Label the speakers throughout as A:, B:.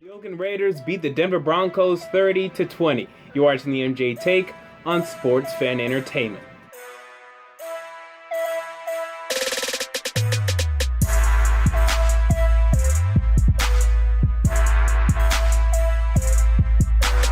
A: The Oakland Raiders beat the Denver Broncos 30-20. You're watching the MJ Take on Sports Fan Entertainment.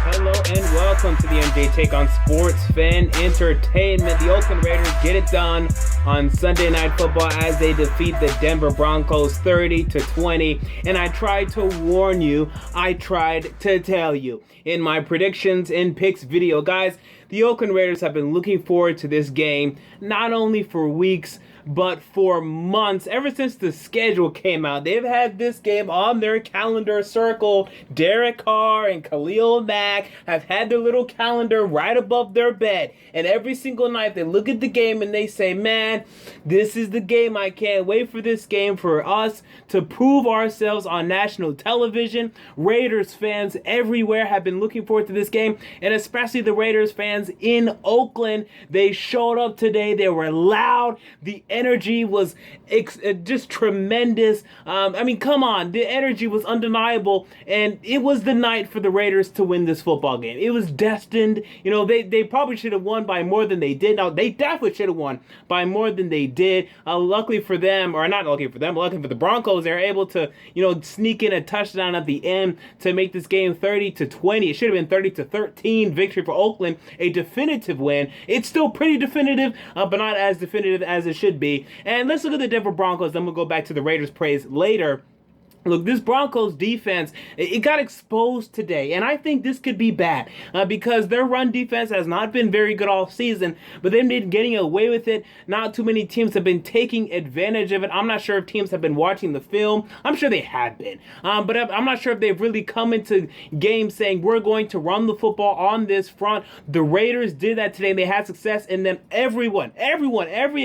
A: Hello and welcome to the MJ Take on Sports Fan Entertainment. The Oakland Raiders get it done on Sunday Night Football as they defeat the Denver Broncos 30-20. And I tried to warn you, I tried to tell you in my predictions and picks video. Guys, the Oakland Raiders have been looking forward to this game not only for weeks, but for months. Ever since the schedule came out, they've had this game on their calendar circle. Derek Carr and Khalil Mack have had their little calendar right above their bed. And every single night they look at the game and they say, man, this is the game. I can't wait for this game, for us to prove ourselves on national television. Raiders fans everywhere have been looking forward to this game, and especially the Raiders fans in Oakland. They showed up today. They were loud. The energy was just tremendous. I mean, come on. The energy was undeniable, and it was the night for the Raiders to win this football game. It was destined. You know, they probably should have won by more than they did. Now, they definitely should have won by more than they did. Luckily for them, or not lucky for them, but luckily for the Broncos, they were able to, sneak in a touchdown at the end to make this game 30-20. It should have been 30-13 victory for Oakland, a definitive win. It's still pretty definitive, but not as definitive as it should be. And let's look at the Denver Broncos, then we'll go back to the Raiders' praise later. Look, this Broncos defense, it got exposed today, and I think this could be bad because their run defense has not been very good all season, but they've been getting away with it. Not too many teams have been taking advantage of it. I'm not sure if teams have been watching the film. I'm sure they have been, but I'm not sure if they've really come into games saying, we're going to run the football on this front. The Raiders did that today, and they had success, and then every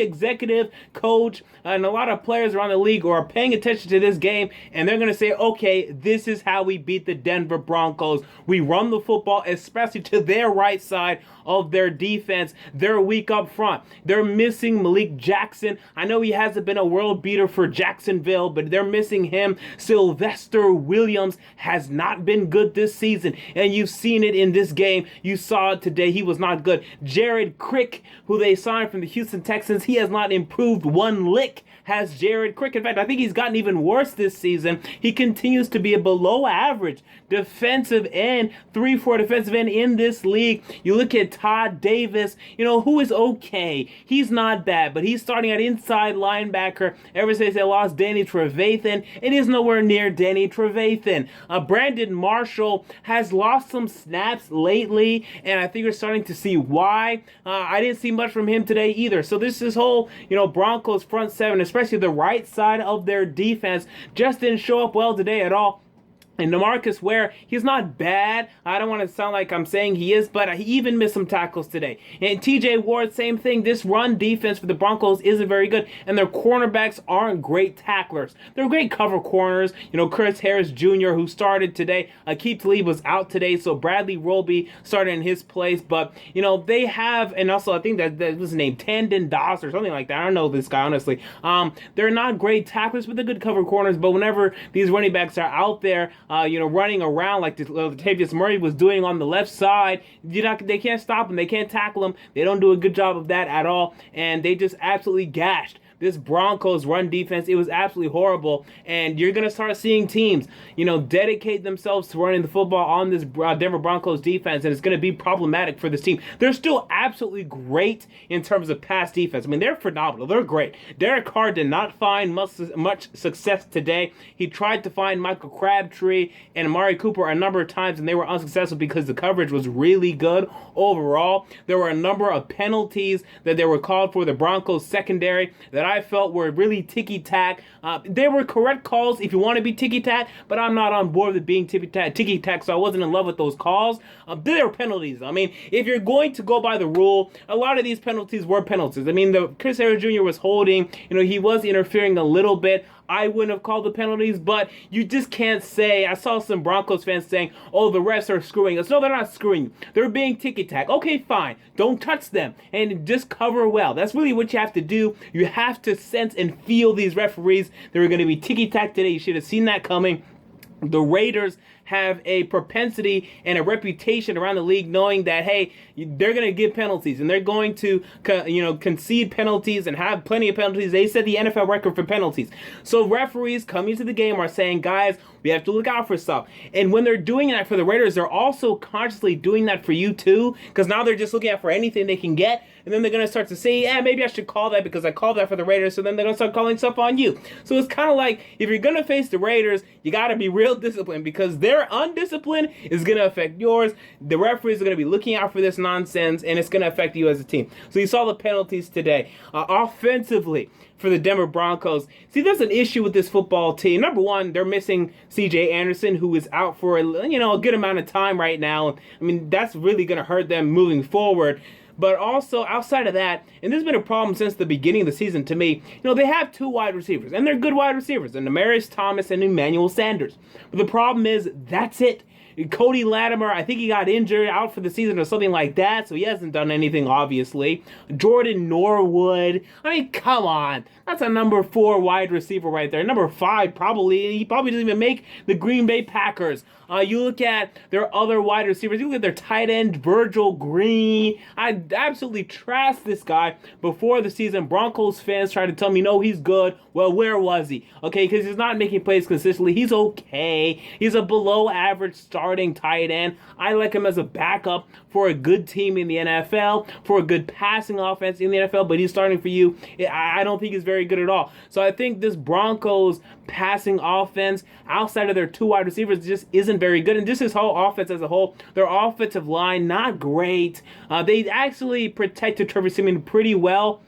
A: executive, coach, and a lot of players around the league are paying attention to this game, and they're going to say, okay, this is how we beat the Denver Broncos. We run the football, especially to their right side of their defense. They're weak up front. They're missing Malik Jackson. I know he hasn't been a world beater for Jacksonville, but they're missing him. Sylvester Williams has not been good this season, and you've seen it in this game. You saw it today. He was not good. Jared Crick, who they signed from the Houston Texans, he has not improved one lick. Has Jared Crick. In fact, I think he's gotten even worse this season. He continues to be a below average defensive end, 3-4 defensive end in this league. You look at Todd Davis, who is okay. He's not bad, but he's starting at inside linebacker ever since they lost Danny Trevathan. It is nowhere near Danny Trevathan. Brandon Marshall has lost some snaps lately, and I think we're starting to see why. I didn't see much from him today either. So this whole, Broncos front seven, especially the right side of their defense, just didn't show up well today at all. And DeMarcus Ware, he's not bad. I don't want to sound like I'm saying he is, but he even missed some tackles today. And TJ Ward, same thing. This run defense for the Broncos isn't very good, and their cornerbacks aren't great tacklers. They're great cover corners. Chris Harris Jr., who started today. Akeem Talib was out today, so Bradley Roby started in his place. But, they have, and also I think that was his name, Tandon Doss or something like that. I don't know this guy, honestly. They're not great tacklers, but they're good cover corners. But whenever these running backs are out there, running around like Latavius Murray was doing on the left side, they can't stop him. They can't tackle him. They don't do a good job of that at all, and they just absolutely gashed this Broncos run defense. It was absolutely horrible, and you're going to start seeing teams, dedicate themselves to running the football on this Denver Broncos defense, and it's going to be problematic for this team. They're still absolutely great in terms of pass defense. I mean, they're phenomenal. They're great. Derek Carr did not find much success today. He tried to find Michael Crabtree and Amari Cooper a number of times, and they were unsuccessful because the coverage was really good overall. There were a number of penalties that they were called for the Broncos secondary that I felt were really ticky-tack. They were correct calls if you want to be ticky-tack, but I'm not on board with being ticky-tack, so I wasn't in love with those calls. There were penalties. I mean, if you're going to go by the rule, a lot of these penalties were penalties. I mean, the Chris Harris Jr. was holding, he was interfering a little bit. I wouldn't have called the penalties, but you just can't say. I saw some Broncos fans saying, oh, the refs are screwing us. No, they're not screwing you. They're being ticky-tack. Okay, fine. Don't touch them and just cover well. That's really what you have to do. You have to sense and feel these referees. They were going to be ticky-tack today. You should have seen that coming. The Raiders have a propensity and a reputation around the league knowing that, hey, they're going to give penalties and they're going to, concede penalties and have plenty of penalties. They set the NFL record for penalties. So referees coming to the game are saying, guys, we have to look out for stuff. And when they're doing that for the Raiders, they're also consciously doing that for you too, because now they're just looking out for anything they can get. And then they're going to start to say, yeah, maybe I should call that because I called that for the Raiders. So then they're going to start calling stuff on you. So it's kind of like, if you're going to face the Raiders, you got to be real disciplined because their undiscipline is going to affect yours. The referees are going to be looking out for this nonsense, and it's going to affect you as a team. So you saw the penalties today. Offensively, for the Denver Broncos. See, there's an issue with this football team. Number one, they're missing C.J. Anderson, who is out for a good amount of time right now. I mean, that's really going to hurt them moving forward. But also, outside of that, and this has been a problem since the beginning of the season to me, they have two wide receivers, and they're good wide receivers, and Demaryius Thomas and Emmanuel Sanders. But the problem is, that's it. Cody Latimer, I think he got injured out for the season or something like that, so he hasn't done anything, obviously. Jordan Norwood, I mean, come on. That's a number 4 wide receiver right there. Number 5, probably. He probably doesn't even make the Green Bay Packers. You look at their other wide receivers. You look at their tight end, Virgil Green. I absolutely trashed this guy before the season. Broncos fans tried to tell me, no, he's good. Well, where was he? Okay, because he's not making plays consistently. He's okay. He's a below average starting tight end. I like him as a backup for a good team in the NFL, for a good passing offense in the NFL, but he's starting for you. I don't think he's very good at all. So I think this Broncos passing offense, outside of their 2 wide receivers, just isn't very good. And just his whole offense as a whole, their offensive line, not great. They actually protected Trevor Siemian pretty well.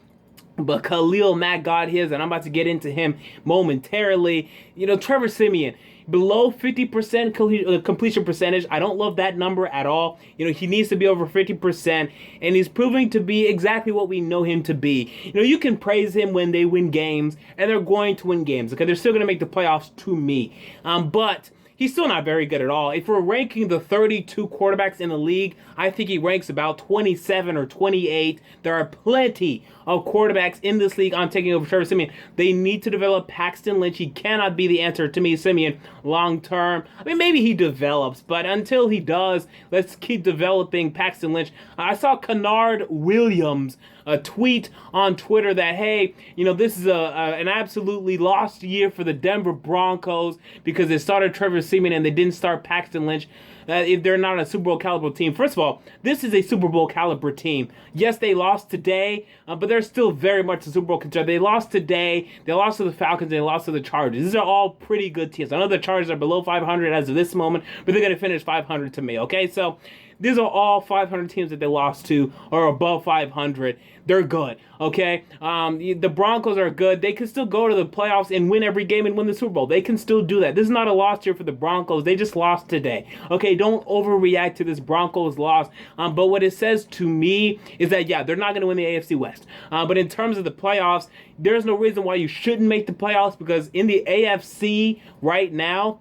A: But Khalil Mack got his, and I'm about to get into him momentarily. Trevor Siemian, below 50% completion percentage. I don't love that number at all. He needs to be over 50%, and he's proving to be exactly what we know him to be. You can praise him when they win games, and they're going to win games. Okay, they're still going to make the playoffs to me. But he's still not very good at all. If we're ranking the 32 quarterbacks in the league, I think he ranks about 27 or 28. There are plenty of quarterbacks in this league. I'm taking over Trevor Siemian. They need to develop Paxton Lynch. He cannot be the answer to me, Siemian, long term. I mean, maybe he develops, but until he does, let's keep developing Paxton Lynch. I saw Kennard Williams tweet on Twitter that, hey, this is an absolutely lost year for the Denver Broncos because they started Trevor Siemian and they didn't start Paxton Lynch. If they're not a Super Bowl caliber team. First of all, this is a Super Bowl caliber team. Yes, they lost today, but they're still very much a Super Bowl contender. They lost today. They lost to the Falcons. They lost to the Chargers. These are all pretty good teams. I know the Chargers are below 500 as of this moment, but they're going to finish 500 to me, okay? So these are all 500 teams that they lost to or above 500. They're good, okay? The Broncos are good. They can still go to the playoffs and win every game and win the Super Bowl. They can still do that. This is not a loss year for the Broncos. They just lost today, okay? Don't overreact to this Broncos loss. But what it says to me is that, yeah, they're not going to win the AFC West. But in terms of the playoffs, there's no reason why you shouldn't make the playoffs because in the AFC right now,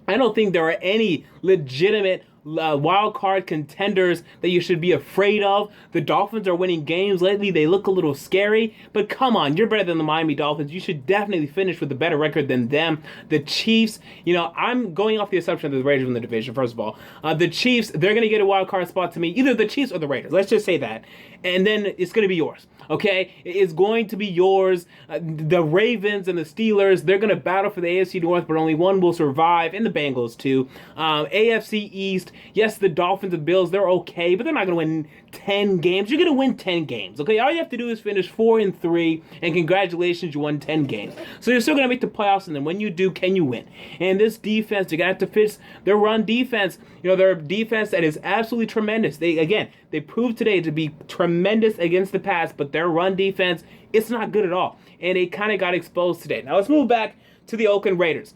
A: I don't think there are any legitimate wild card contenders that you should be afraid of. The Dolphins are winning games lately. They look a little scary, but come on, you're better than the Miami Dolphins. You should definitely finish with a better record than them. The Chiefs, I'm going off the assumption that the Raiders win the division, first of all. The Chiefs, they're going to get a wild card spot to me, either the Chiefs or the Raiders. Let's just say that. And then it's going to be yours, okay? It's going to be yours. The Ravens and the Steelers, they're going to battle for the AFC North, but only one will survive, and the Bengals too. AFC East, yes, the Dolphins and Bills, they're okay, but they're not going to win 10 games. You're going to win 10 games, okay? All you have to do is finish 4-3, and congratulations, you won 10 games. So you're still going to make the playoffs, and then when you do, can you win? And this defense, they're going to have to fix their run defense. Their defense that is absolutely tremendous. They proved today to be tremendous against the pass, but their run defense, it's not good at all. And it kind of got exposed today. Now let's move back to the Oakland Raiders.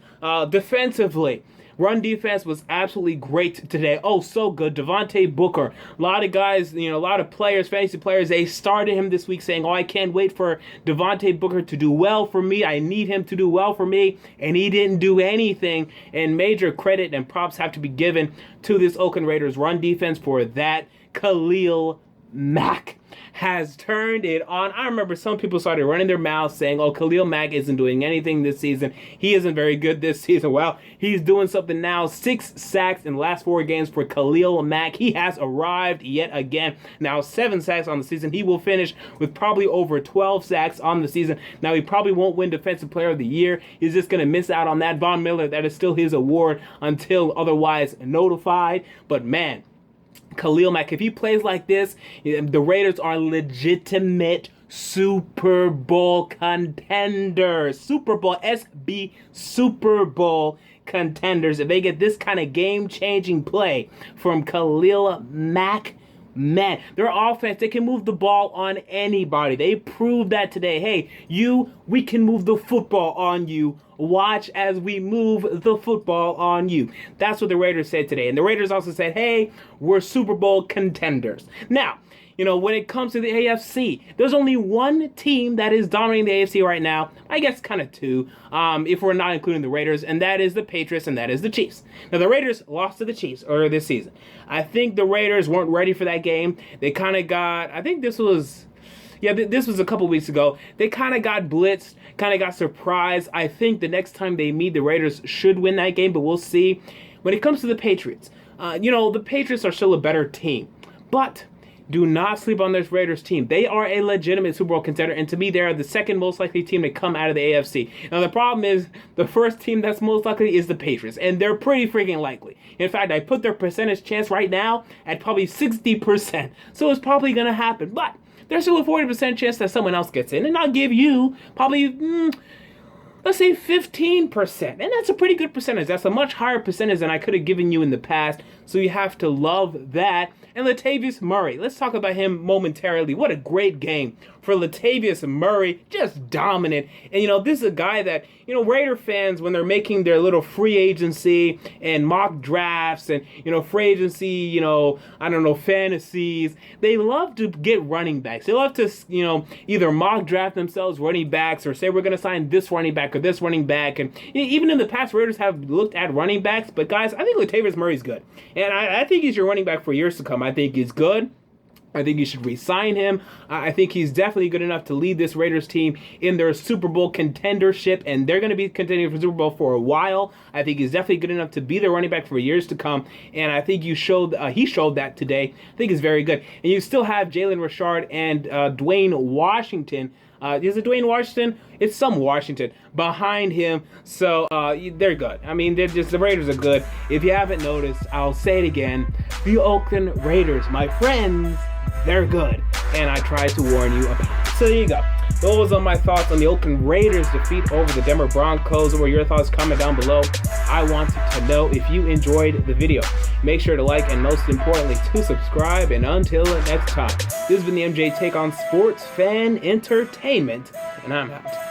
A: Defensively, run defense was absolutely great today. Oh, so good. Devontae Booker. A lot of guys, a lot of players, fantasy players, they started him this week saying, I can't wait for Devontae Booker to do well for me. I need him to do well for me. And he didn't do anything. And major credit and props have to be given to this Oakland Raiders run defense for that. Khalil Mack has turned it on. I remember some people started running their mouths saying, oh, Khalil Mack isn't doing anything this season. He isn't very good this season. Well, he's doing something now. 6 sacks in the last 4 games for Khalil Mack. He has arrived yet again. Now 7 sacks on the season. He will finish with probably over 12 sacks on the season. Now he probably won't win Defensive Player of the Year. He's just going to miss out on that. Von Miller, that is still his award until otherwise notified. But man, Khalil Mack, if he plays like this, the Raiders are legitimate Super Bowl contenders. Super Bowl, SB Super Bowl contenders. If they get this kind of game-changing play from Khalil Mack, man, their offense, they can move the ball on anybody. They proved that today. Hey, we can move the football on you. Watch as we move the football on you. That's what the Raiders said today. And the Raiders also said, hey, we're Super Bowl contenders. Now, when it comes to the AFC, there's only one team that is dominating the AFC right now. I guess kind of 2, if we're not including the Raiders, and that is the Patriots, and that is the Chiefs. Now, the Raiders lost to the Chiefs earlier this season. I think the Raiders weren't ready for that game. They kind of got, I think this was a couple weeks ago. They kind of got blitzed, kind of got surprised. I think the next time they meet, the Raiders should win that game, but we'll see. When it comes to the Patriots, the Patriots are still a better team, but do not sleep on this Raiders team. They are a legitimate Super Bowl contender, and to me, they are the second most likely team to come out of the AFC. Now, the problem is the first team that's most likely is the Patriots, and they're pretty freaking likely. In fact, I put their percentage chance right now at probably 60%, so it's probably going to happen. But there's still a 40% chance that someone else gets in, and I'll give you probably, let's say 15%, and that's a pretty good percentage. That's a much higher percentage than I could have given you in the past, so you have to love that. And Latavius Murray, let's talk about him momentarily. What a great game for Latavius Murray, just dominant. And, this is a guy that, Raider fans, when they're making their little free agency and mock drafts and, free agency, fantasies, they love to get running backs. They love to, either mock draft themselves running backs or say we're going to sign this running back or this running back. And even in the past, Raiders have looked at running backs. But, guys, I think Latavius Murray's good. And I think he's your running back for years to come. I think he's good. I think you should re-sign him. I think he's definitely good enough to lead this Raiders team in their Super Bowl contendership, and they're going to be contending for Super Bowl for a while. I think he's definitely good enough to be the running back for years to come, and I think he showed that today. I think it's very good. And you still have Jalen Richard and Dwayne Washington. Is it Dwayne Washington? It's some Washington behind him. So they're good. I mean, the Raiders are good. If you haven't noticed, I'll say it again. The Oakland Raiders, my friends, they're good. And I tried to warn you about it. So there you go. Those are my thoughts on the Oakland Raiders' defeat over the Denver Broncos. What were your thoughts? Comment down below. I want to know if you enjoyed the video. Make sure to like and most importantly to subscribe. And until next time, this has been the MJ Take on Sports Fan Entertainment. And I'm out.